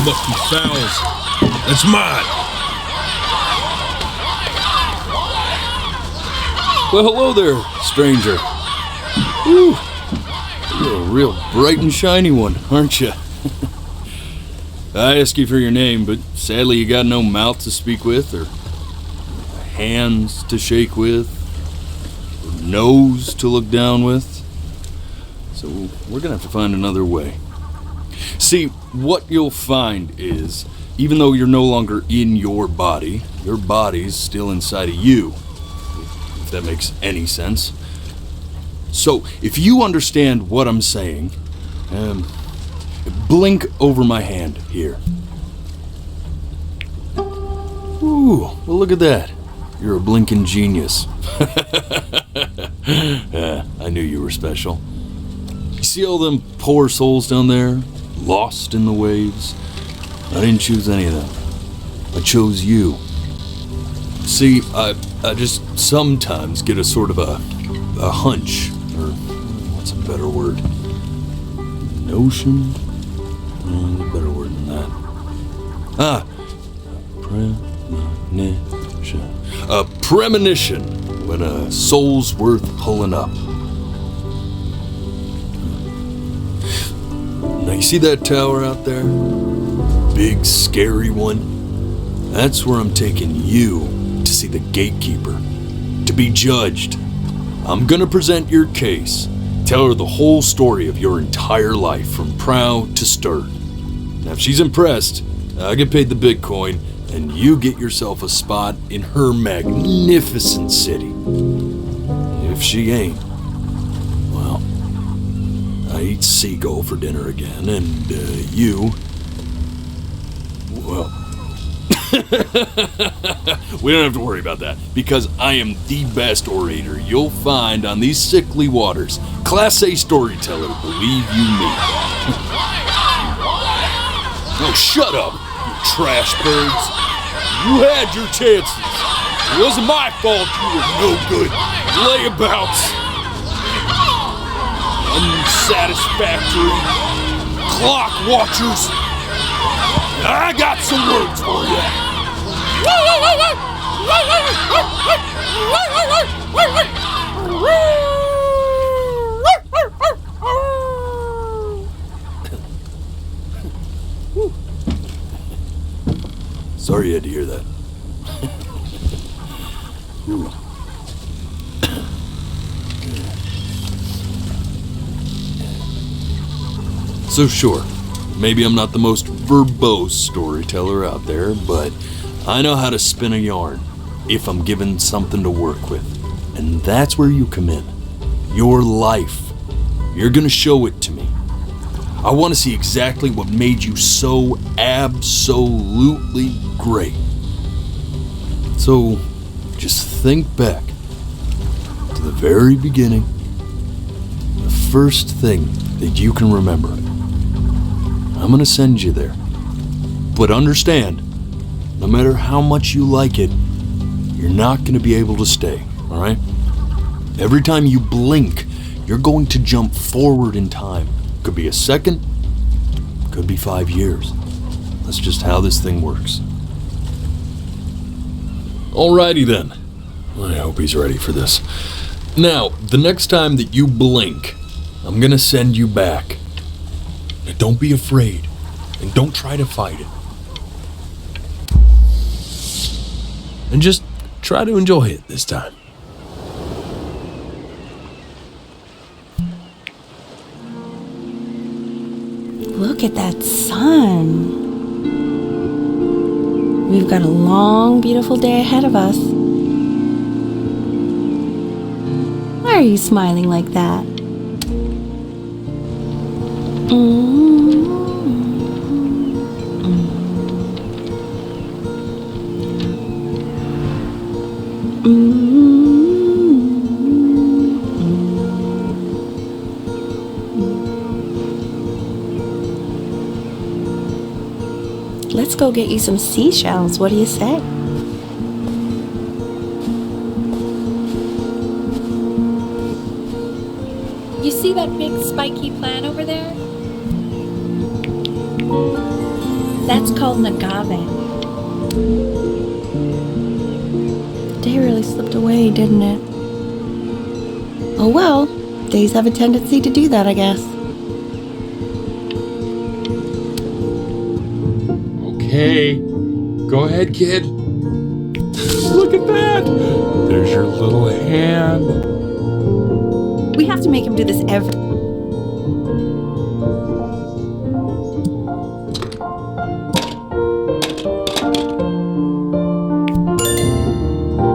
You must be fouls. That's mine. Well, hello there, stranger. Ooh, you're a real bright and shiny one, aren't you? I asked you for your name, but sadly you got no mouth to speak with, or hands to shake with, or nose to look down with. So we're gonna have to find another way. See, what you'll find is, even though you're no longer in your body's still inside of you. If that makes any sense. So, if you understand what I'm saying, blink over my hand here. Ooh, well look at that. You're a blinking genius. I knew you were special. You see all them poor souls down there, lost in the waves? I didn't choose any of them. I chose you. See, I just sometimes get a sort of a hunch, or what's a better word? Notion? There's a better word than that. Premonition. A premonition when a soul's worth pulling up. Now you see that tower out there? Big, scary one? That's where I'm taking you to see the gatekeeper, to be judged. I'm gonna present your case, tell her the whole story of your entire life from prow to stern. Now if she's impressed, I get paid the Bitcoin, and you get yourself a spot in her magnificent city. If she ain't, well, I eat seagull for dinner again, and you, well, we don't have to worry about that, because I am the best orator you'll find on these sickly waters. Class A storyteller, believe you me. Oh, shut up, you trash birds. You had your chances. It wasn't my fault you were no good layabouts. Unsatisfactory clock watchers. I got some words for you. Sorry you had to hear that. So sure, maybe I'm not the most verbose storyteller out there, but I know how to spin a yarn if I'm given something to work with. And that's where you come in. Your life. You're gonna show it to me. I want to see exactly what made you so absolutely great. So, just think back to the very beginning, the first thing that you can remember. I'm going to send you there. But understand, no matter how much you like it, you're not going to be able to stay, all right? Every time you blink, you're going to jump forward in time. Could be a second, could be 5 years. That's just how this thing works. Alrighty then. I hope he's ready for this. Now, the next time that you blink, I'm gonna send you back. Now don't be afraid, and don't try to fight it. And just try to enjoy it this time. Look at that sun. We've got a long, beautiful day ahead of us. Why are you smiling like that? Let's go get you some seashells. What do you say? You see that big spiky plant over there? That's called an agave. The day really slipped away, didn't it? Oh well, days have a tendency to do that, I guess. Okay, go ahead, kid. Look at that! There's your little hand. We have to make him do this every...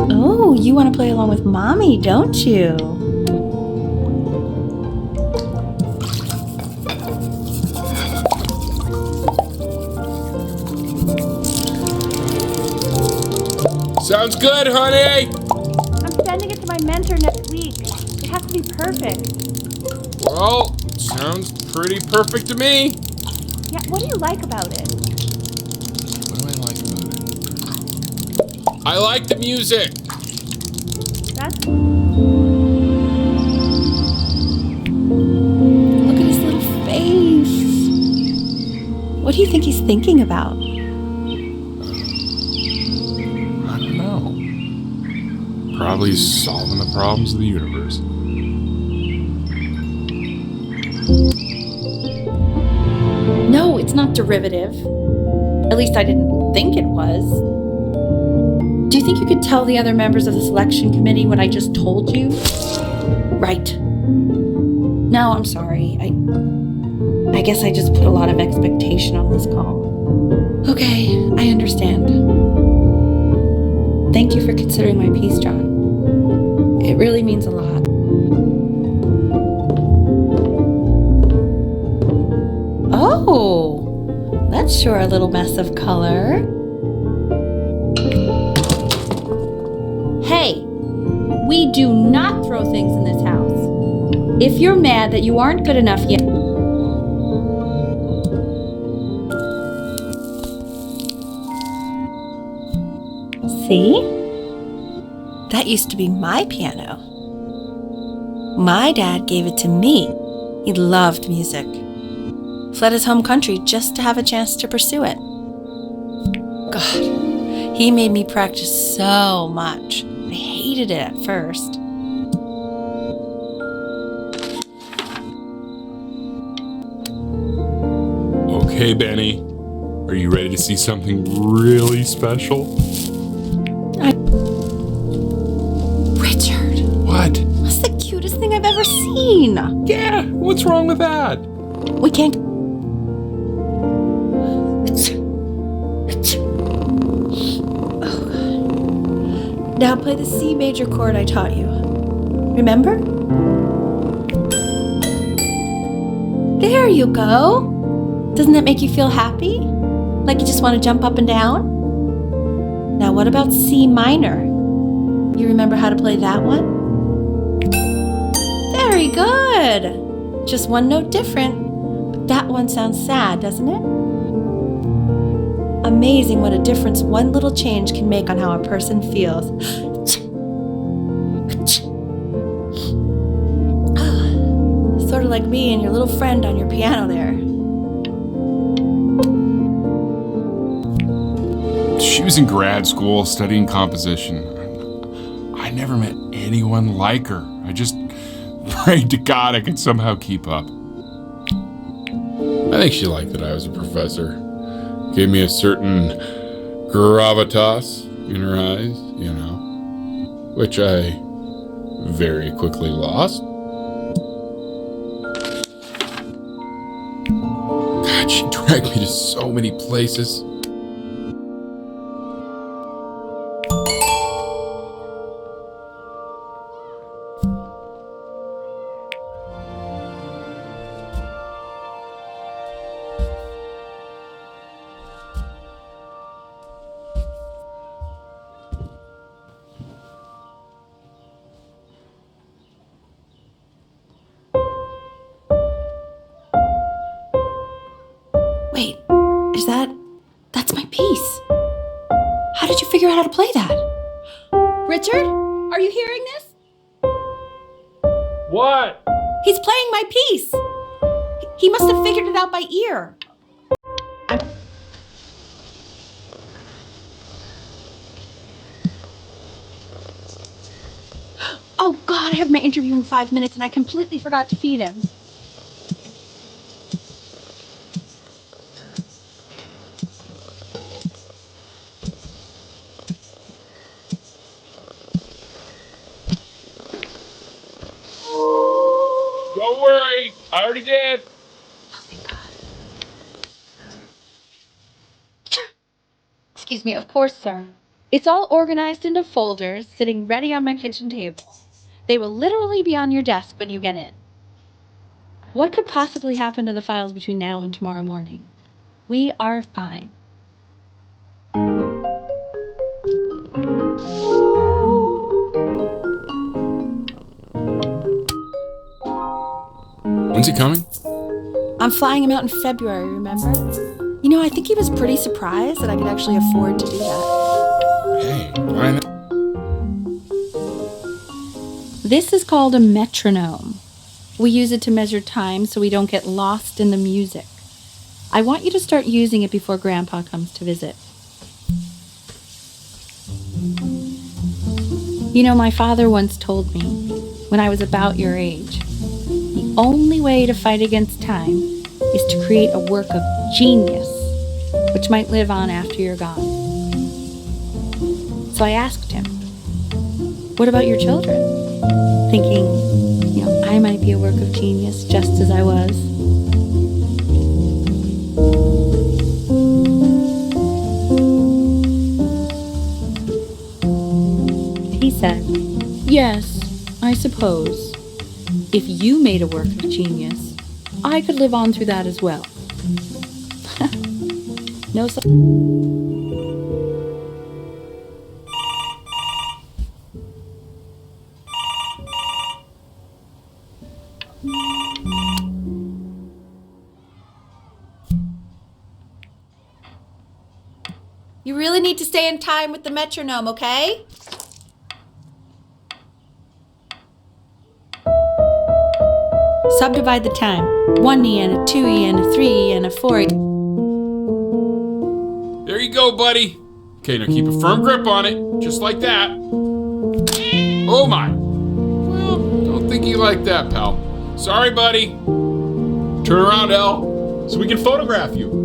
Oh, you want to play along with Mommy, don't you? Sounds good, honey! I'm sending it to my mentor next week. It has to be perfect. Well, sounds pretty perfect to me. Yeah, what do you like about it? What do I like about it? I like the music. That's... Look at his little face. What do you think he's thinking about? I don't know. Probably solving the problems of the universe. No, it's not derivative. At least I didn't think it was. Do you think you could tell the other members of the selection committee what I just told you? Right. No, I'm sorry. I guess I just put a lot of expectation on this call. Okay, I understand. Thank you for considering my piece, John. It really means a lot. Oh, that's sure a little mess of color. Hey, we do not throw things in this house. If you're mad that you aren't good enough yet... See? That used to be my piano. My dad gave it to me. He loved music. Fled his home country just to have a chance to pursue it. God, he made me practice so much. I hated it at first. Okay, Benny. Are you ready to see something really special? Richard, What? that's the cutest thing I've ever seen. Yeah, what's wrong with that? We can't... Oh, God. Now play the C major chord I taught you. Remember? There you go. Doesn't that make you feel happy? Like you just want to jump up and down? Now what about C minor? You remember how to play that one? Very good. Just one note different. But that one sounds sad, doesn't it? Amazing what a difference one little change can make on how a person feels. Sort of like me and your little friend on your piano there. She was in grad school studying composition. I never met anyone like her. I just prayed to God I could somehow keep up. I think she liked that I was a professor. Gave me a certain gravitas in her eyes, you know, which I very quickly lost. God, she dragged me to so many places. Wait, that's my piece. How did you figure out how to play that? Richard, are you hearing this? What? He's playing my piece. He must have figured it out by ear. God, I have my interview in 5 minutes and I completely forgot to feed him. Don't worry, I already did. Oh, thank God. Excuse me, of course, sir. It's all organized into folders, sitting ready on my kitchen table. They will literally be on your desk when you get in. What could possibly happen to the files between now and tomorrow morning? We are fine. When's he coming? I'm flying him out in February, remember? You know, I think he was pretty surprised that I could actually afford to do that. Hey, why not? This is called a metronome. We use it to measure time so we don't get lost in the music. I want you to start using it before Grandpa comes to visit. You know, my father once told me, when I was about your age, the only way to fight against time is to create a work of genius, which might live on after you're gone. So I asked him, what about your children? Thinking, I might be a work of genius just as I was. He said, yes, I suppose. If you made a work of genius, I could live on through that as well. No. You really need to stay in time with the metronome, okay? Subdivide the time. 1E and a 2E and a 3E and a 4E. There you go, buddy. Okay, now keep a firm grip on it, just like that. Oh my. Well, don't think you like that, pal. Sorry, buddy. Turn around, Al, so we can photograph you.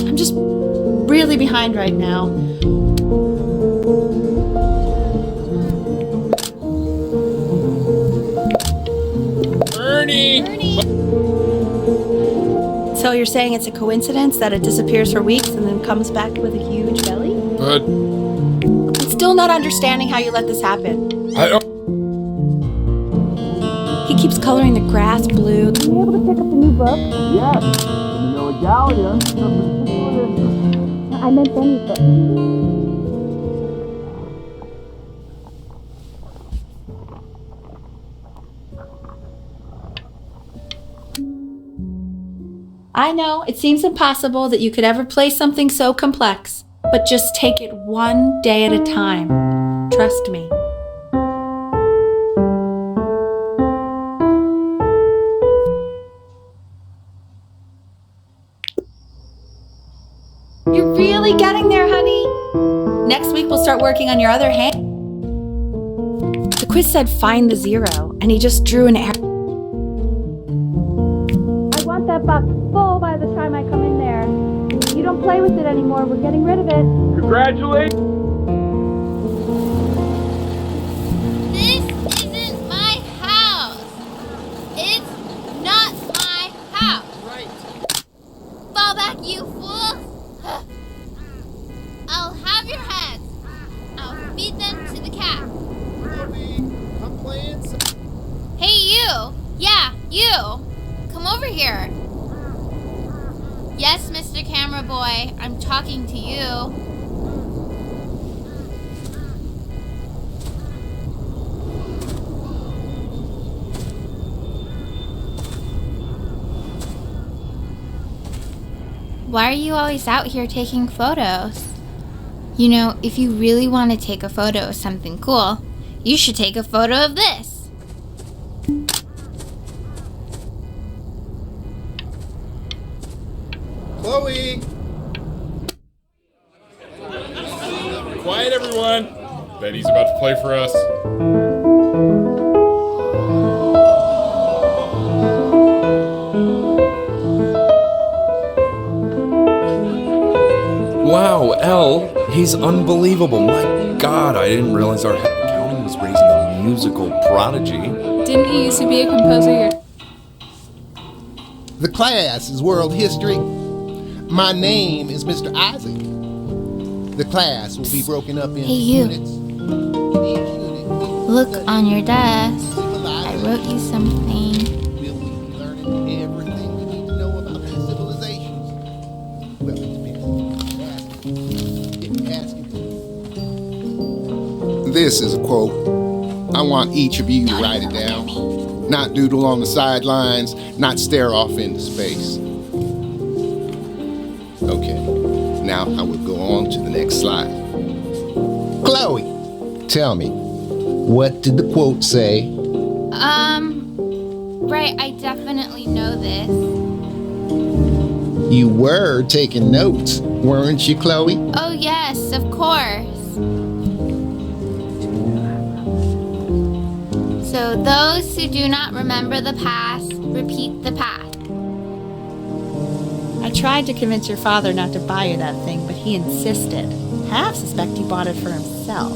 I'm just really behind right now. Ernie! So you're saying it's a coincidence that it disappears for weeks and then comes back with a huge belly? But I'm still not understanding how you let this happen. I don't. He keeps coloring the grass blue. Are you able to pick up the new book? Yes, you know, Gallia. I meant anything. I know, it seems impossible that you could ever play something so complex, but just take it one day at a time. Trust me. You're really getting there, honey. Next week we'll start working on your other hand. The quiz said find the zero, and he just drew an arrow. I want that box full by the time I come in there. You don't play with it anymore. We're getting rid of it. Congratulations! This isn't my house. It's not my house. Right. Fall back, you fools. I'll have your heads. I'll feed them to the cat. I'm playing some. Hey, you. Yeah, you. Come over here. Yes, Mr. Camera Boy, I'm talking to you. Why are you always out here taking photos? You know, if you really want to take a photo of something cool, you should take a photo of this. Chloe! Quiet, everyone. Betty's about to play for us. Wow, Elle, he's unbelievable. My God, I didn't realize our head of accounting was raising a musical prodigy. Didn't he used to be a composer? The class is world history. My name is Mr. Isaac. The class will be broken up into Hey, you. units. In each unit, we will Look study on your desk. I civilization. wrote you something. We'll be learning everything we need to know about these civilizations. Well, it depends. If you ask it. This is a quote. I want each of you to write it down. Not doodle on the sidelines, not stare off into space. Okay, now I will go on to the next slide. Chloe, tell me, what did the quote say? Right, I definitely know this. You were taking notes, weren't you, Chloe? Oh, yes, of course. So those who do not remember the past, repeat the past. I tried to convince your father not to buy you that thing, but he insisted. Half suspect he bought it for himself.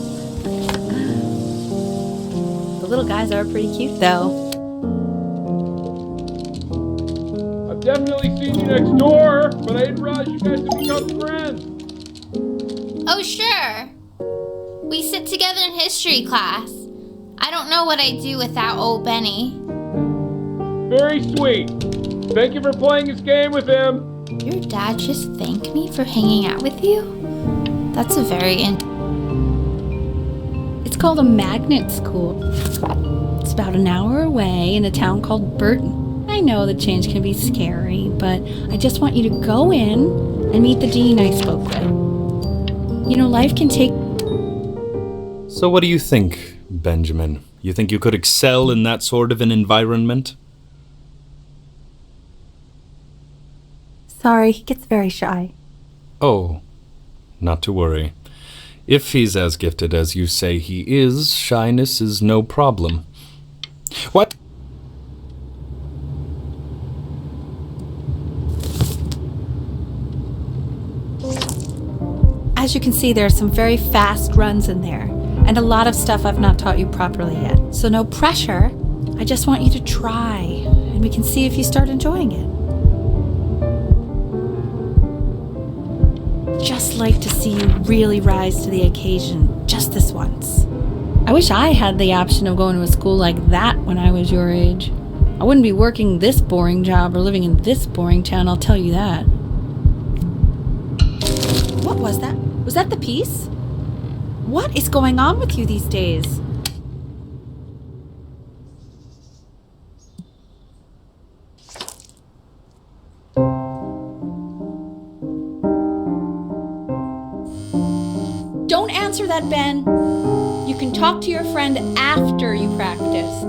The little guys are pretty cute, though. I've definitely seen you next door, but I didn't realize you guys had become friends. Oh, sure. We sit together in history class. I don't know what I'd do without old Benny. Very sweet. Thank you for playing this game with him. Your dad just thanked me for hanging out with you? That's a very It's called a magnet school. It's about an hour away in a town called Burton. I know the change can be scary, but I just want you to go in and meet the dean I spoke with. You know, life can take... So what do you think, Benjamin? You think you could excel in that sort of an environment? Sorry, he gets very shy. Oh, not to worry. If he's as gifted as you say he is, shyness is no problem. What? As you can see, there are some very fast runs in there, and a lot of stuff I've not taught you properly yet. So no pressure. I just want you to try, and we can see if you start enjoying it. Just like to see you really rise to the occasion, just this once. I wish I had the option of going to a school like that when I was your age. I wouldn't be working this boring job or living in this boring town, I'll tell you that. What was that? Was that the piece? What is going on with you these days? Don't answer that, Ben. You can talk to your friend after you practice.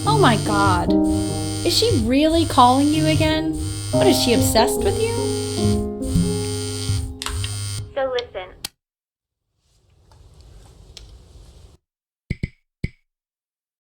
Oh my God. Is she really calling you again? What, is she obsessed with you?